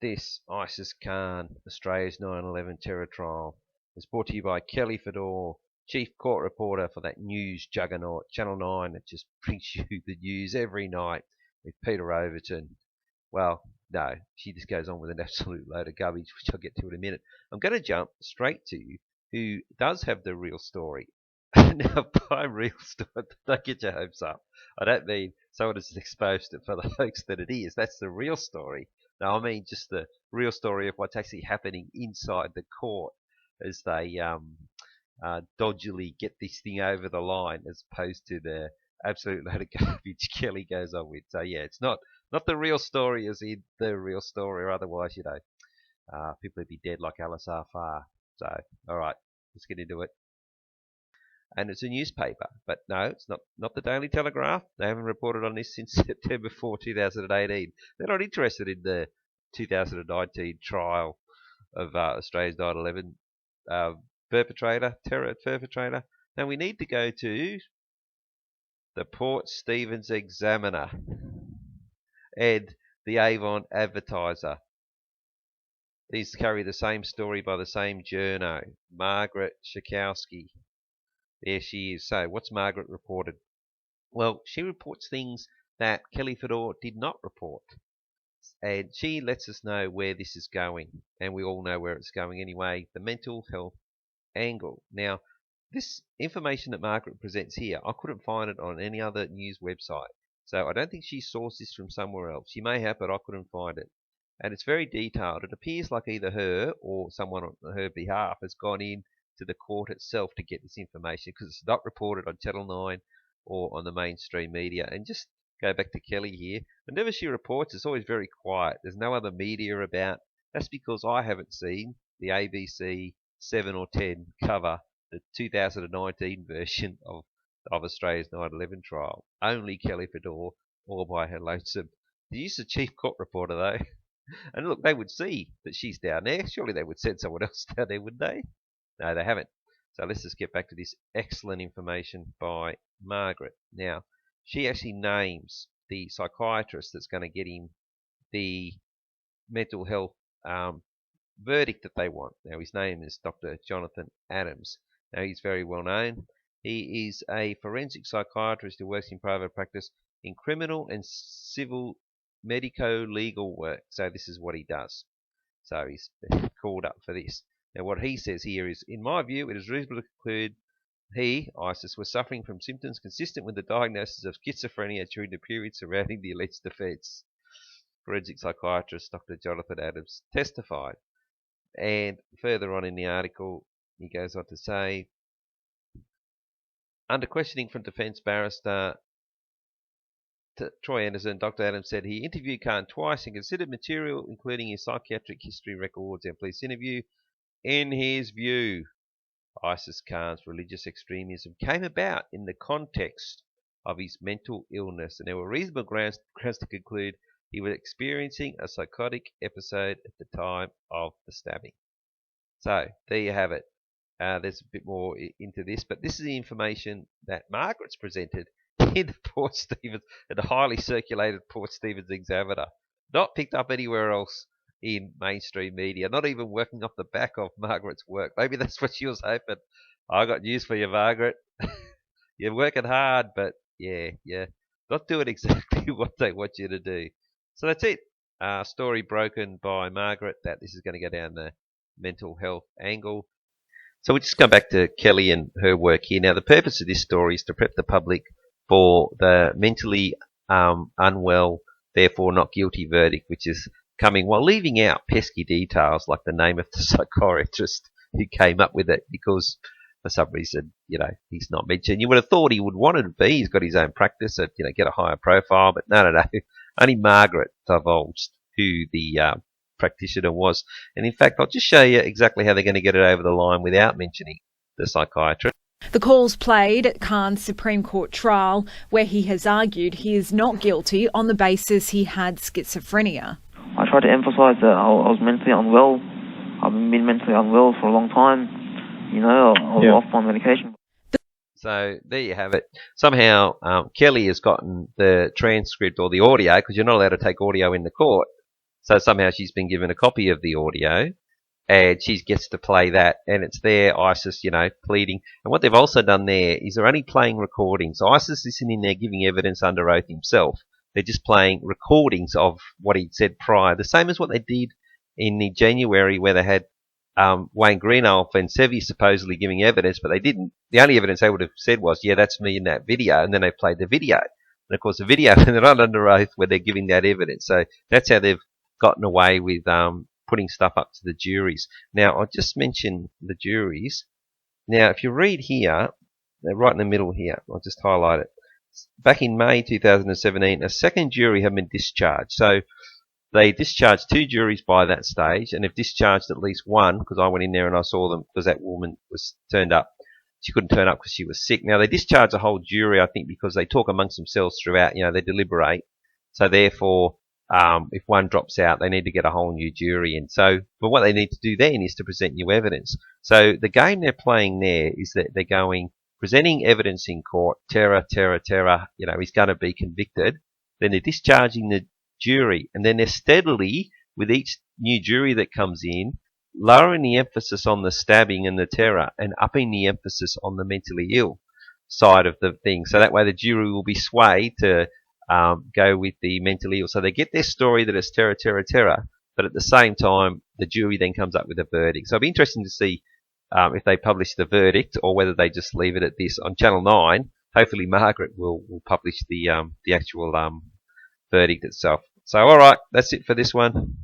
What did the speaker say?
This Ihsas Khan, Australia's 9/11 terror trial, is brought to you by Kelly Fedor, chief court reporter for that news juggernaut, Channel 9, that just brings you the news every night with Peter Overton. Well, no, she just goes on with an absolute load of garbage, which I'll get to in a minute. I'm going to jump straight to who does have the real story. Now, by real story, don't get your hopes up. I don't mean someone has exposed it for the hoax that it is. That's the real story. No, I mean just the real story of what's actually happening inside the court as they dodgily get this thing over the line, as opposed to the absolute load of garbage Kelly goes on with. So yeah, it's not the real story as in the real story, or otherwise, people would be dead like Alice Farr. So, all right, let's get into it. And it's a newspaper, but no, it's not the Daily Telegraph. They haven't reported on this since September 4, 2018. They're not interested in the 2019 trial of Australia's 9/11 terror perpetrator. Now we need to go to the Port Stephens Examiner and the Avon Advertiser. These carry the same story by the same journo, Margaret Schakowsky. There she is. So, what's Margaret reported? Well, she reports things that Kelly Fedor did not report. And she lets us know where this is going. And we all know where it's going anyway. The mental health angle. Now, this information that Margaret presents here, I couldn't find it on any other news website. So I don't think she sourced this from somewhere else. She may have, but I couldn't find it. And it's very detailed. It appears like either her or someone on her behalf has gone in to the court itself to get this information, because it's not reported on Channel 9 or on the mainstream media. And just go back to Kelly here. Whenever she reports, it's always very quiet. There's no other media about. That's because I haven't seen the ABC 7 or 10 cover the 2019 version of Australia's 9/11 trial. Only Kelly Fedor, all by her lonesome. She's the chief court reporter, though. And look, they would see that she's down there. Surely they would send someone else down there, wouldn't they? No, they haven't. So let's just get back to this excellent information by Margaret. Now, she actually names the psychiatrist that's going to get him the mental health verdict that they want. Now, his name is Dr. Jonathan Adams. Now, he's very well known. He is a forensic psychiatrist who works in private practice in criminal and civil medico-legal work. So this is what he does. So he's called up for this. Now, what he says here is, in my view, it is reasonable to conclude he, Ihsas, was suffering from symptoms consistent with the diagnosis of schizophrenia during the period surrounding the alleged offence. Forensic psychiatrist Dr. Jonathan Adams testified. And further on in the article, he goes on to say, under questioning from defence barrister Troy Anderson, Dr. Adams said he interviewed Khan twice and considered material, including his psychiatric history records and police interview. In his view, Ihsas Khan's religious extremism came about in the context of his mental illness, and there were reasonable grounds to conclude he was experiencing a psychotic episode at the time of the stabbing. So, there you have it. There's a bit more into this, but this is the information that Margaret's presented in the Port Stephens, and the highly circulated Port Stephens Examiner. Not picked up anywhere else in mainstream media, not even working off the back of Margaret's work. Maybe that's what she was hoping. I got news for you, Margaret. You're working hard, but yeah, not doing exactly what they want you to do. So that's it. Story broken by Margaret that this is going to go down the mental health angle. So we just go back to Kelly and her work here. Now, the purpose of this story is to prep the public for the mentally unwell, therefore not guilty verdict, which is coming, while leaving out pesky details like the name of the psychiatrist who came up with it, because for some reason, he's not mentioned. You would have thought he would want it to be. He's got his own practice, so, get a higher profile, but no. Only Margaret divulged who the practitioner was. And in fact, I'll just show you exactly how they're going to get it over the line without mentioning the psychiatrist. The calls played at Khan's Supreme Court trial, where he has argued he is not guilty on the basis he had schizophrenia. I tried to emphasise that I was mentally unwell. I've been mentally unwell for a long time. I was off my medication. So there you have it. Somehow Kelly has gotten the transcript or the audio, because you're not allowed to take audio in the court. So somehow she's been given a copy of the audio, and she gets to play that, and it's there, Ihsas, pleading. And what they've also done there is they're only playing recordings. So Ihsas isn't in there giving evidence under oath himself. They're just playing recordings of what he'd said prior, the same as what they did in the January where they had Wayne Greenhalgh and Sevi supposedly giving evidence, but they didn't. The only evidence they would have said was, yeah, that's me in that video, and then they played the video. And of course, the video, they're not under oath where they're giving that evidence. So that's how they've gotten away with putting stuff up to the juries. Now, I'll just mention the juries. Now, if you read here, they're right in the middle here. I'll just highlight it. Back in May 2017, a second jury had been discharged. So they discharged 2 juries by that stage, and have discharged at least 1, because I went in there and I saw them, because that woman was turned up. She couldn't turn up because she was sick. Now, they discharged a whole jury, I think, because they talk amongst themselves throughout. They deliberate. So therefore, if one drops out, they need to get a whole new jury in. So, but what they need to do then is to present new evidence. So the game they're playing there is that they're presenting evidence in court, terror, he's going to be convicted. Then they're discharging the jury, and then they're steadily, with each new jury that comes in, lowering the emphasis on the stabbing and the terror and upping the emphasis on the mentally ill side of the thing. So that way the jury will be swayed to go with the mentally ill. So they get their story that it's terror, but at the same time, the jury then comes up with a verdict. So it'll be interesting to see if they publish the verdict or whether they just leave it at this. On Channel 9, hopefully Margaret will publish the actual verdict itself. So, all right, that's it for this one.